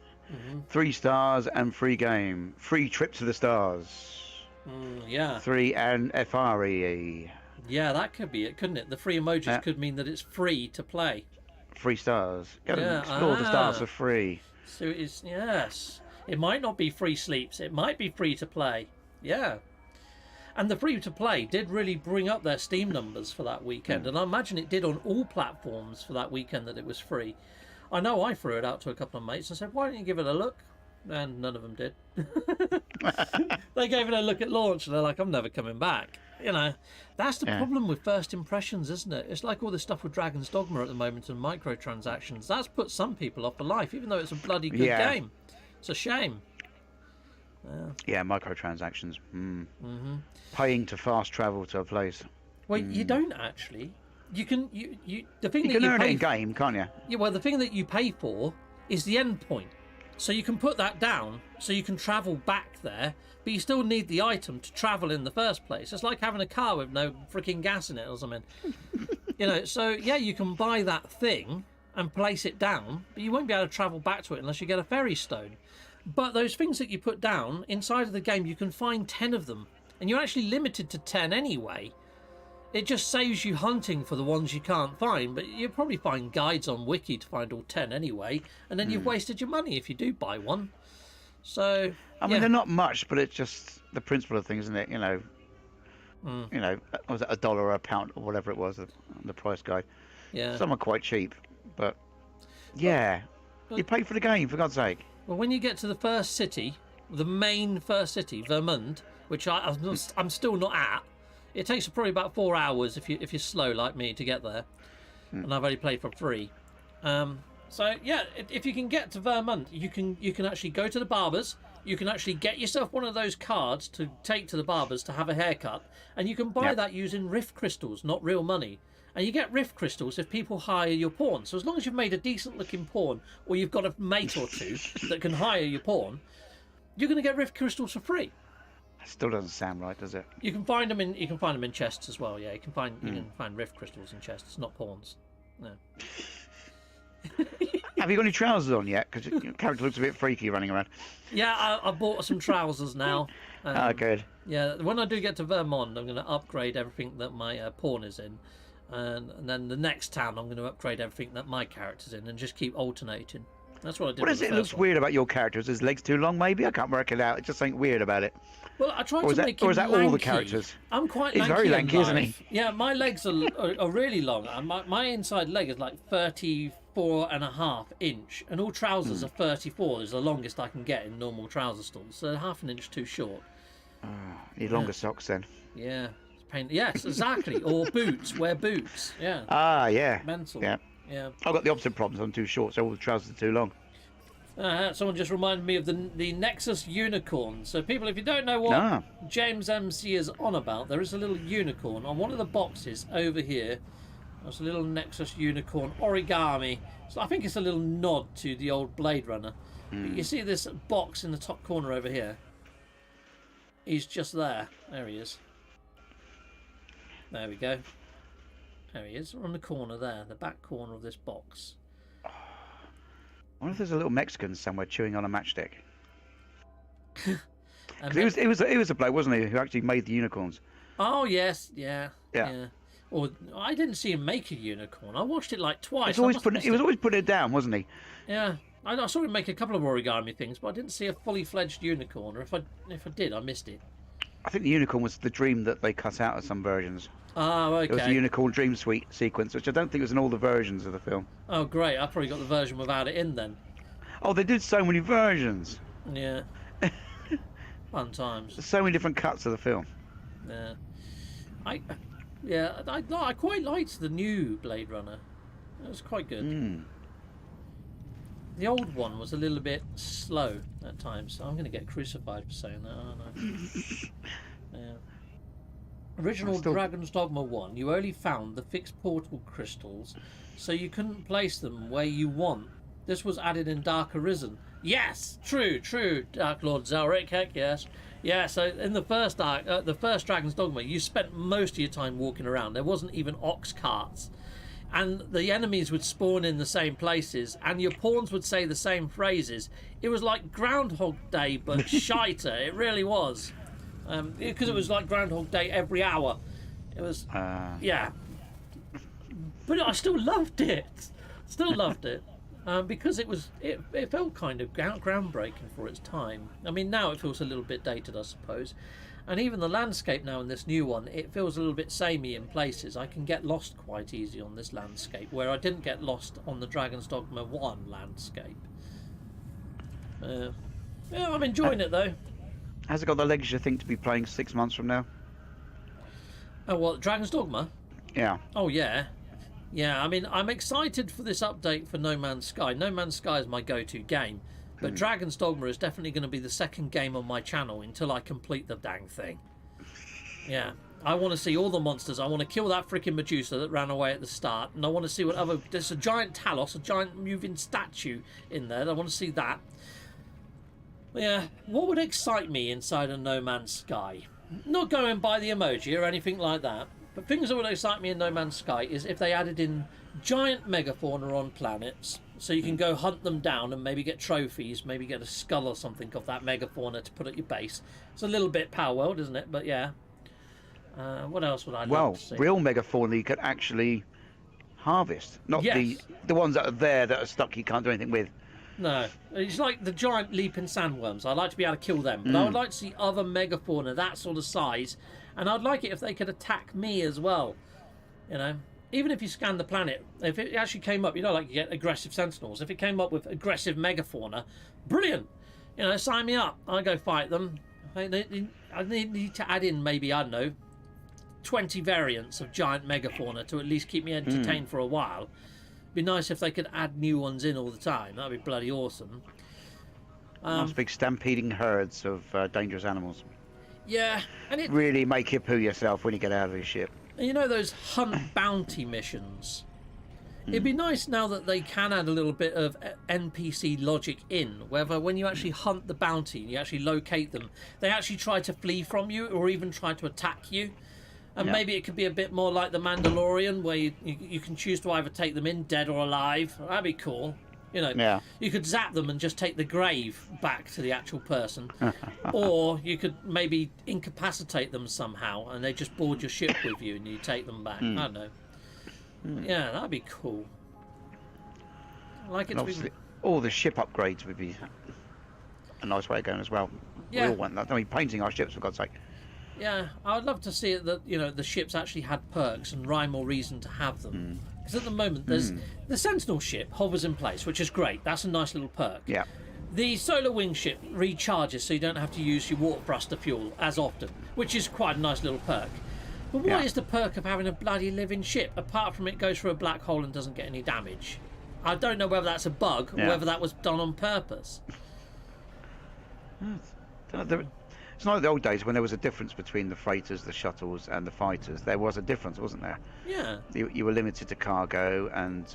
3 stars and free game. Free trip to the stars. Yeah. 3 and FRE. Yeah, that could be it, couldn't it? The free emojis could mean that it's free to play. 3 stars. Go and explore the stars for free. So it's, yes. It might not be free sleeps. It might be free to play. Yeah. And the free to play did really bring up their Steam numbers for that weekend. And I imagine it did on all platforms for that weekend that it was free. I know I threw it out to a couple of mates and said, why don't you give it a look? And none of them did. They gave it a look at launch and they're like, I'm never coming back. You know, that's the problem with first impressions, isn't it? It's like all this stuff with Dragon's Dogma at the moment and microtransactions. That's put some people off for life, even though it's a bloody good game. It's a shame. Yeah, microtransactions. Paying to fast travel to a place. Well, you don't actually. You can the thing you that can you earn pay it in game, can't you? Yeah, well, the thing that you pay for is the end point. So you can put that down so you can travel back there, but you still need the item to travel in the first place. It's like having a car with no freaking gas in it or something. You know, so yeah, you can buy that thing and place it down, but you won't be able to travel back to it unless you get a ferry stone. But those things that you put down, inside of the game, you can find 10 of them. And you're actually limited to 10 anyway. It just saves you hunting for the ones you can't find, but you'll probably find guides on Wiki to find all 10 anyway, and then you've wasted your money if you do buy one. So I mean, they're not much, but it's just the principle of things, isn't it? You know, was it $1 or a pound or whatever it was, the price guide. Yeah. Some are quite cheap, but yeah, you pay for the game, for God's sake. Well, when you get to the first city, the main first city, Vermont, which I'm still not at, it takes probably about 4 hours if you're slow like me to get there, and I've only played for free. So yeah, if you can get to Vermont, you can actually go to the barbers. You can actually get yourself one of those cards to take to the barbers to have a haircut, and you can buy that using rift crystals, not real money. And you get rift crystals if people hire your pawn. So as long as you've made a decent looking pawn, or you've got a mate or two that can hire your pawn, you're going to get rift crystals for free. Still doesn't sound right, does it? You can find them in chests as well. Yeah, you can find rift crystals in chests, not pawns. No. Have you got any trousers on yet? Because your character looks a bit freaky running around. Yeah, I bought some trousers now. Good. Yeah, when I do get to Vermont, I'm going to upgrade everything that my pawn is in. And then the next town, I'm going to upgrade everything that my character's in and just keep alternating. That's what I did. What is it? It looks weird about your character. Is his legs too long? Maybe I can't work it out. It's just something weird about it. Well, I tried to make him lanky. Or is that all the characters? I'm quite lanky. He's very lanky, isn't he? Yeah, my legs are really long. My inside leg is like 34.5 inch, and all trousers are 34. Is the longest I can get in normal trouser stalls. So half an inch too short. Need longer socks then. Yeah. Yes, exactly. Or boots. Wear boots. Yeah. Yeah. Mental. Yeah. I've got the opposite problems. I'm too short, so all the trousers are too long. Someone just reminded me of the Nexus unicorn. So people, if you don't know what James MC is on about, there is a little unicorn on one of the boxes over here. There's a little Nexus unicorn origami. So I think it's a little nod to the old Blade Runner. But you see this box in the top corner over here? He's just there. There he is. There we go. There he is, on the corner there, the back corner of this box. I wonder if there's a little Mexican somewhere chewing on a matchstick. Because it was a bloke, wasn't he, who actually made the unicorns? Oh yes, yeah. Or I didn't see him make a unicorn. I watched it like twice. He was always putting it down, wasn't he? Yeah, I saw him make a couple of origami things, but I didn't see a fully fledged unicorn. Or if I did, I missed it. I think the unicorn was the dream that they cut out of some versions. Oh, okay. It was the unicorn dream suite sequence, which I don't think was in all the versions of the film. Oh, great. I probably got the version without it in then. Oh, they did so many versions. Yeah. Fun times. There's so many different cuts of the film. Yeah. I quite liked the new Blade Runner. It was quite good. The old one was a little bit slow at times. So I'm going to get crucified for saying that, aren't I? Yeah. Original Dragon's Dogma 1, you only found the fixed portal crystals, so you couldn't place them where you want. This was added in Dark Arisen. Yes, true, Dark Lord Zelric, heck yes. Yeah, so in the first Dragon's Dogma, you spent most of your time walking around. There wasn't even ox carts. And the enemies would spawn in the same places, and your pawns would say the same phrases. It was like Groundhog Day, but shiter. It really was. Because it was like Groundhog Day every hour. It was, yeah. But I still loved it. Because it felt kind of groundbreaking for its time. I mean, now it feels a little bit dated, I suppose. And even the landscape now in this new one, it feels a little bit samey in places. I can get lost quite easy on this landscape, where I didn't get lost on the Dragon's Dogma 1 landscape. Yeah, I'm enjoying it though. Has it got the legs you think to be playing 6 months from now? Oh, what, Dragon's Dogma? Yeah. Oh, yeah. Yeah, I mean, I'm excited for this update for No Man's Sky. No Man's Sky is my go-to game. But Dragon's Dogma is definitely going to be the second game on my channel until I complete the dang thing. Yeah. I want to see all the monsters. I want to kill that freaking Medusa that ran away at the start. And I want to see what other... There's a giant Talos, a giant moving statue in there. I want to see that. Yeah. What would excite me inside of No Man's Sky? Not going by the emoji or anything like that. But things that would excite me in No Man's Sky is if they added in giant megafauna on planets, so you can go hunt them down and maybe get trophies, maybe get a skull or something of that megafauna to put at your base. It's a little bit Power World, isn't it? But yeah. What else would I like to see? Real megafauna you could actually harvest, not the ones that are there that are stuck you can't do anything with. No, it's like the giant leaping sandworms. I'd like to be able to kill them, but I would like to see other megafauna that sort of size, and I'd like it if they could attack me as well. You know, even if you scan the planet, if it actually came up, you know, like you get aggressive sentinels. If it came up with aggressive megafauna, brilliant. You know, sign me up. I'll go fight them. I need to add in maybe, I don't know, 20 variants of giant megafauna to at least keep me entertained for a while. Be nice if they could add new ones in all the time. That'd be bloody awesome. Nice big stampeding herds of dangerous animals. Yeah, and it really make you poo yourself when you get out of your ship. You know those hunt bounty missions? It'd be nice now that they can add a little bit of NPC logic in, whether when you actually hunt the bounty and you actually locate them, they actually try to flee from you or even try to attack you. And maybe it could be a bit more like the Mandalorian, where you can choose to either take them in, dead or alive. That'd be cool. You know, you could zap them and just take the grave back to the actual person. Or you could maybe incapacitate them somehow and they just board your ship with you and you take them back. I don't know. Yeah, that'd be cool. I like it to be... all the ship upgrades would be a nice way of going as well. We all want that. I mean, painting our ships, for God's sake. Yeah, I would love to see it that, you know, the ships actually had perks and rhyme or reason to have them. Because at the moment, there's the Sentinel ship hovers in place, which is great. That's a nice little perk. Yeah. The Solar Wing ship recharges so you don't have to use your water thruster fuel as often, which is quite a nice little perk. But what is the perk of having a bloody living ship, apart from it goes through a black hole and doesn't get any damage? I don't know whether that's a bug or whether that was done on purpose. It's not like the old days when there was a difference between the freighters, the shuttles, and the fighters. There was a difference, wasn't there? Yeah. You were limited to cargo and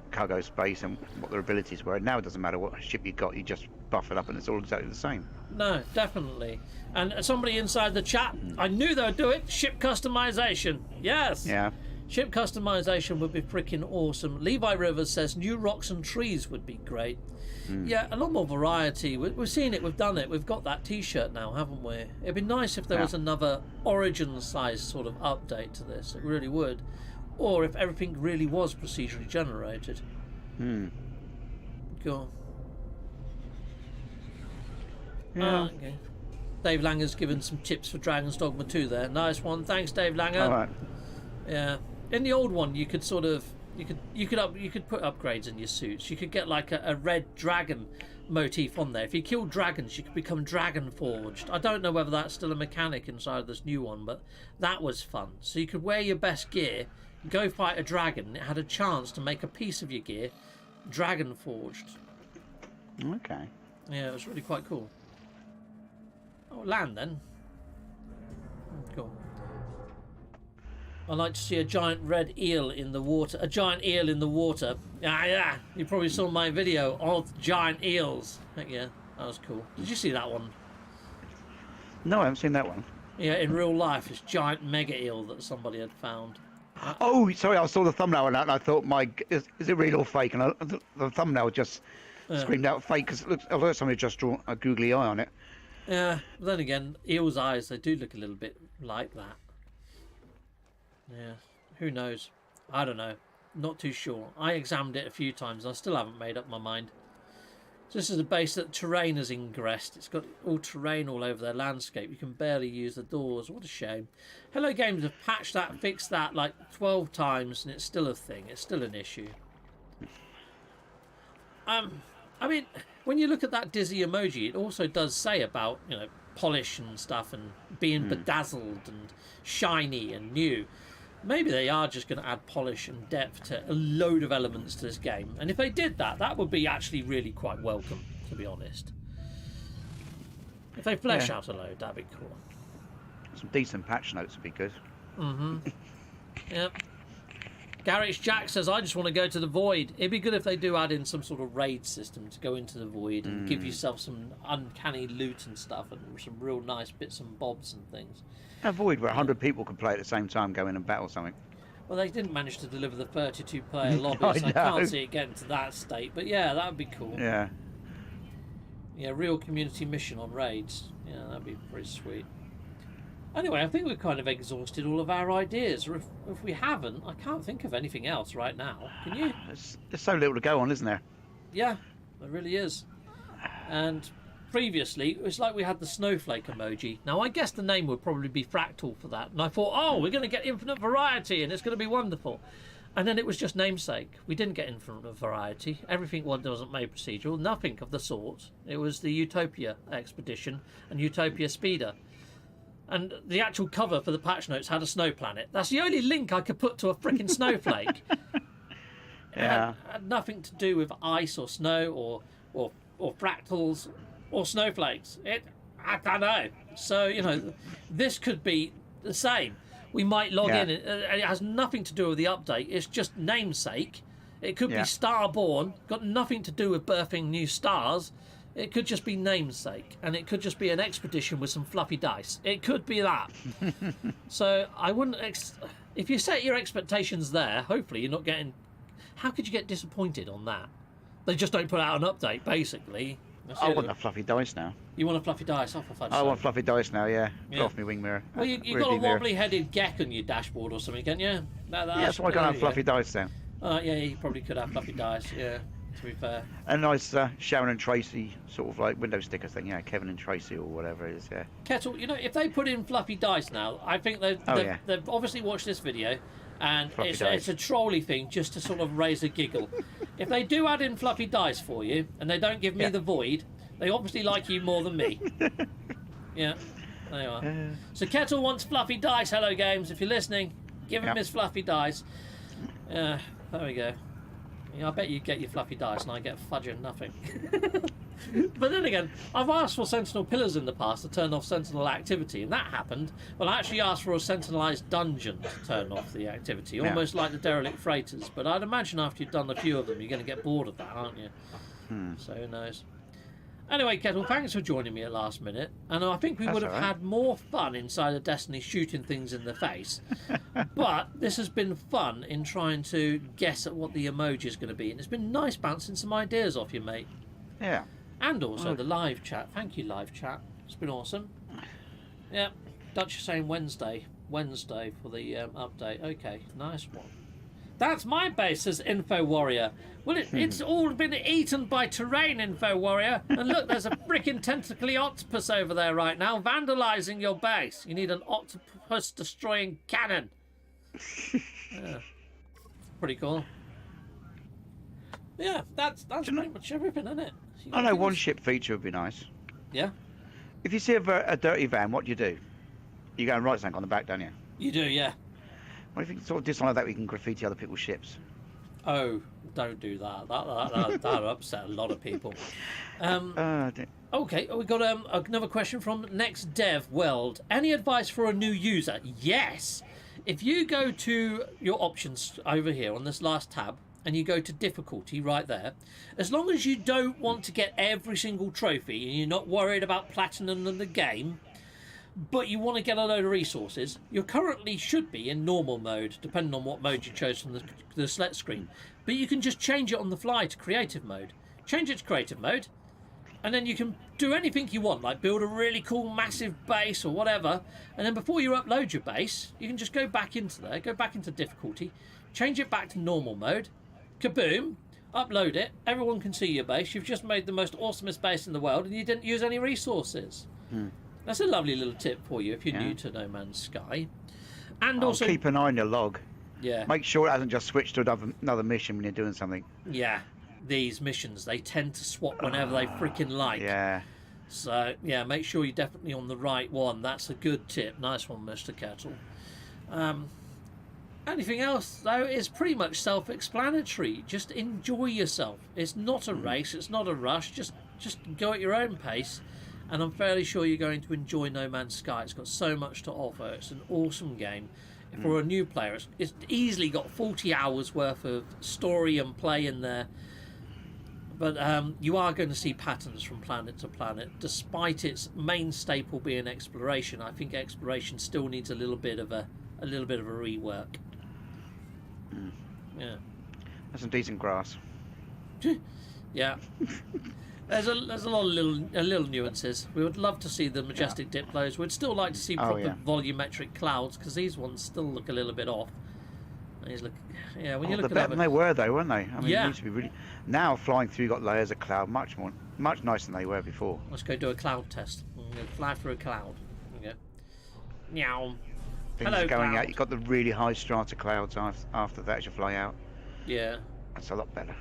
cargo space and what their abilities were. Now it doesn't matter what ship you got, you just buff it up and it's all exactly the same. No, definitely. And somebody inside the chat, I knew they would do it. Ship customization. Yes. Yeah. Ship customization would be freaking awesome. Levi Rivers says new rocks and trees would be great. Yeah, a lot more variety. We've seen it, we've done it. We've got that t-shirt now, haven't we? It'd be nice if there was another origin size sort of update to this. It really would. Or if everything really was procedurally generated. Go on. Yeah. Okay. Dave Langer's given some tips for Dragon's Dogma 2 there. Nice one. Thanks, Dave Langer. All right. Yeah. In the old one, you could sort of you could put upgrades in your suits. You could get like a red dragon motif on there. If you killed dragons, you could become dragon forged. I don't know whether that's still a mechanic inside of this new one, but that was fun. So you could wear your best gear, go fight a dragon. It had a chance to make a piece of your gear dragon forged. Okay. Yeah, it was really quite cool. Oh, land then. Cool. I'd like to see a giant red eel in the water. A giant eel in the water. Yeah. You probably saw my video of giant eels. Heck yeah, that was cool. Did you see that one? No, I haven't seen that one. Yeah, in real life, this giant mega eel that somebody had found. Oh, sorry, I saw the thumbnail on that and I thought, is it real or fake? And the thumbnail just screamed out fake because it looks, although somebody just drew a googly eye on it. Yeah, but then again, eels' eyes, they do look a little bit like that. Yeah, who knows? I don't know. Not too sure. I examined it a few times and I still haven't made up my mind. So this is a base that terrain has ingressed. It's got all terrain all over their landscape. You can barely use the doors. What a shame. Hello Games have patched that, fixed that like 12 times and it's still a thing. It's still an issue. I mean, when you look at that Dizzy emoji, it also does say about, you know, polish and stuff and being bedazzled and shiny and new. Maybe they are just going to add polish and depth to a load of elements to this game. And if they did that, that would be actually really quite welcome, to be honest. If they flesh out a load, that'd be cool. Some decent patch notes would be good. Yep. Garage Jack says, I just want to go to the Void. It'd be good if they do add in some sort of raid system to go into the Void and give yourself some uncanny loot and stuff and some real nice bits and bobs and things. A Void where 100 people could play at the same time, go in and battle something. Well, they didn't manage to deliver the 32-player lobby, so I can't see it getting to that state. But yeah, that would be cool. Yeah. Yeah, real community mission on raids. Yeah, that'd be pretty sweet. Anyway, I think we've kind of exhausted all of our ideas. Or if we haven't, I can't think of anything else right now. Can you? There's so little to go on, isn't there? Yeah, It really is. And previously, it's like we had the snowflake emoji. Now, I guess the name would probably be Fractal for that. And I thought, oh, we're going to get infinite variety and it's going to be wonderful. And then it was just namesake. We didn't get infinite variety. Everything wasn't made procedural. Nothing of the sort. It was the Utopia Expedition and Utopia Speeder. And the actual cover for the patch notes had a snow planet. That's the only link I could put to a freaking snowflake. Yeah. It had nothing to do with ice or snow or fractals or snowflakes. I don't know. So, you know, this could be the same. We might log in, and it has nothing to do with the update. It's just namesake. It could be Starborn, got nothing to do with birthing new stars. It could just be namesake, and it could just be an expedition with some fluffy dice. It could be that. So I wouldn't... if you set your expectations there, hopefully you're not getting... How could you get disappointed on that? They just don't put out an update, basically. I want a fluffy dice now. You want a fluffy dice? Oh, for fudge's I sake. want fluffy dice now, yeah. Get off me wing mirror. Well, you've got a wobbly-headed Gek on your dashboard or something, can't you? That's why I can't have fluffy dice then. Yeah, you probably could have fluffy dice, yeah, to be fair. A nice Sharon and Tracy sort of like window sticker thing, yeah, Kevin and Tracy or whatever it is, yeah. Kettle, you know, if they put in fluffy dice now, I think they've obviously watched this video, and it's a trolley thing just to sort of raise a giggle. If they do add in fluffy dice for you, and they don't give me the void, they obviously like you more than me. Yeah, there you are. So Kettle wants fluffy dice. Hello, Games. If you're listening, give him his fluffy dice. There we go. Yeah, I bet you get your fluffy dice and I get fudging nothing. But then again, I've asked for Sentinel Pillars in the past to turn off Sentinel activity, and that happened. Well, I actually asked for a Sentinelized dungeon to turn off the activity, almost like the derelict freighters. But I'd imagine after you've done a few of them, you're going to get bored of that, aren't you? So who knows? Anyway, Kettle, thanks for joining me at last minute. And I think we would have had more fun inside of Destiny shooting things in the face. But this has been fun in trying to guess at what the emoji is going to be. And it's been nice bouncing some ideas off you, mate. Yeah. And also the live chat. Thank you, live chat. It's been awesome. Yeah. Dutch is saying Wednesday for the update. Okay, nice one. That's my base, says Info Warrior. Well, it's all been eaten by terrain, Info Warrior. And look, there's a freaking tentacly octopus over there right now, vandalising your base. You need an octopus-destroying cannon. Yeah. Pretty cool. Yeah, that's pretty much everything, isn't it? I know one ship feature would be nice. Yeah? If you see a dirty van, what do? You go and write something on the back, don't you? You do, yeah. What if you sort of do something like that, we can graffiti other people's ships? Oh, don't do that. That'll upset a lot of people. Okay, we got another question from Next Dev World. Any advice for a new user? Yes. If you go to your options over here on this last tab, and you go to difficulty right there, as long as you don't want to get every single trophy and you're not worried about platinum in the game, but you want to get a load of resources, you currently should be in normal mode, depending on what mode you chose from the select screen. But you can just change it on the fly to creative mode. Change it to creative mode, and then you can do anything you want, like build a really cool massive base or whatever, and then before you upload your base, you can just go back into there, go back into difficulty, change it back to normal mode, kaboom, upload it, everyone can see your base, you've just made the most awesomest base in the world, and you didn't use any resources. That's a lovely little tip for you if you're new to No Man's Sky. And also keep an eye on your log. Yeah. Make sure it hasn't just switched to another mission when you're doing something. Yeah. These missions, they tend to swap whenever they freaking like. Yeah. So, yeah, make sure you're definitely on the right one. That's a good tip. Nice one, Mr. Kettle. Anything else, though, is pretty much self-explanatory. Just enjoy yourself. It's not a race. It's not a rush. Just go at your own pace. And I'm fairly sure you're going to enjoy No Man's Sky. It's got so much to offer. It's an awesome game. For a new player, it's easily got 40 hours worth of story and play in there. But you are going to see patterns from planet to planet. Despite its main staple being exploration, I think exploration still needs a little bit of a rework. Yeah. There's some decent grass. Yeah. There's a lot of little nuances. We would love to see the majestic diplos. We'd still like to see proper volumetric clouds, because these ones still look a little bit off. And he's looking. Yeah, when you look they're at better that. than they were, though, weren't they? I mean, Yeah. it used to be really. Now flying through, you got layers of cloud, much nicer than they were before. Let's go do a cloud test. I'm gonna fly through a cloud. There you go. Meow. Things Hello, are going cloud. out. You've got the really high strata clouds after that as you fly out. Yeah. That's a lot better.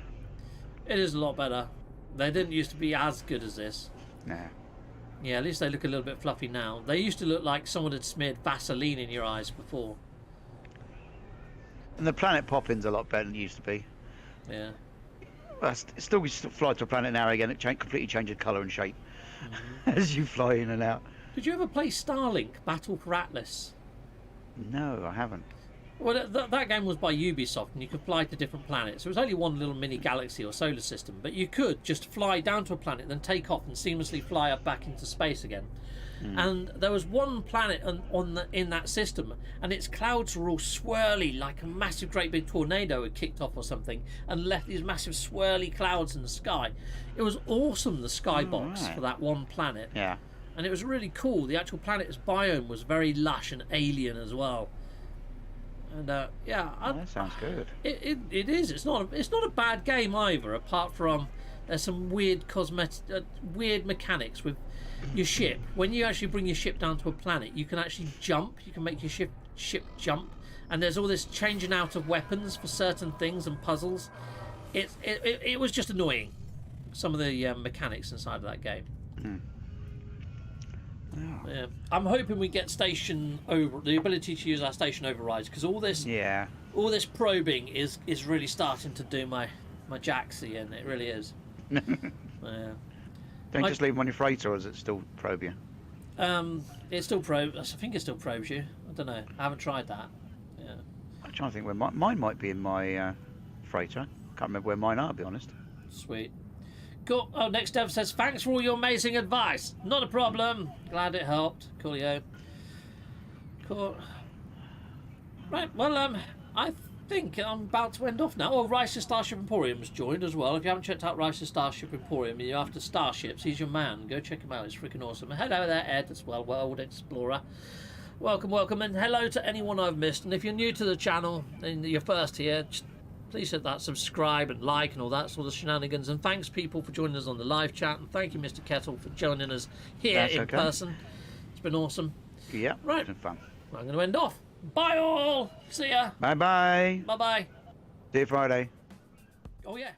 It is a lot better. They didn't used to be as good as this. Nah. Yeah, at least they look a little bit fluffy now. They used to look like someone had smeared Vaseline in your eyes before. And the planet popping's a lot better than it used to be. Yeah. Still, we fly to a planet now again. It completely changes colour and shape as you fly in and out. Did you ever play Starlink Battle for Atlas? No, I haven't. Well, that game was by Ubisoft, and you could fly to different planets. It was only one little mini galaxy or solar system, but you could just fly down to a planet, then take off and seamlessly fly up back into space again. And there was one planet in that system, and its clouds were all swirly, like a massive, great big tornado had kicked off or something, and left these massive swirly clouds in the sky. It was awesome, the skybox for that one planet. Yeah. And it was really cool. The actual planet's biome was very lush and alien as well. And yeah, that sounds good. It is. It's not a bad game either. Apart from there's some weird weird mechanics with your ship. When you actually bring your ship down to a planet, you can actually jump. You can make your ship jump. And there's all this changing out of weapons for certain things and puzzles. It was just annoying. Some of the mechanics inside of that game. Yeah, I'm hoping we get the ability to use our station overrides, because all this probing is really starting to do my jacksy, and it really is. Don't just leave them on your freighter, or is it still probe you? It still probes. I think it still probes you. I don't know. I haven't tried that. Yeah. I'm trying to think where mine might be in my freighter. Can't remember where mine are, to be honest. Sweet. Cool. Oh, next dev says, thanks for all your amazing advice. Not a problem. Glad it helped. Coolio. Cool. Right, well, I think I'm about to end off now. Oh, Rice's Starship Emporium's joined as well. If you haven't checked out Rice's Starship Emporium and you're after starships, he's your man. Go check him out. It's freaking awesome. And hello there, Ed, as well, World Explorer. Welcome, welcome, and hello to anyone I've missed. And if you're new to the channel and you're first here, just please hit that subscribe and like and all that sort of shenanigans. And thanks, people, for joining us on the live chat. And thank you, Mr. Kettle, for joining us here in person. It's been awesome. Yeah, right. It's been fun. I'm going to end off. Bye, all. See ya. Bye-bye. Bye-bye. See you Friday. Oh, yeah.